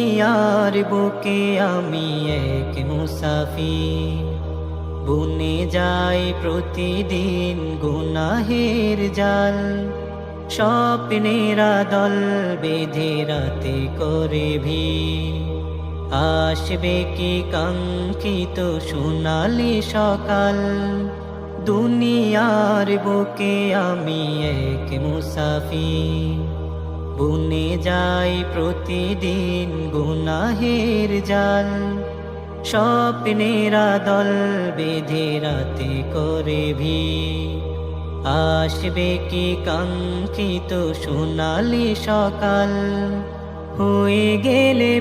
দুনিয়ার বুকে আমি এক মুসাফির, বুনে যাই প্রতিদিন গুনাহের জাল। স্বপ্নেরা দল বেঁধে রাতে করে ভিড়, আসবে কি কাঙ্ক্ষিত সোনালি সকাল। দুনিয়ার বুকে আমি এক মুসাফির, বুনে যাই প্রতিদিন গুনাহের জাল। স্বপ্নেরা দল বেঁধে রাতে করে ভিড়, আসবে কি কাঙ্ক্ষিত সোনালি সকাল। হয়ে গেলে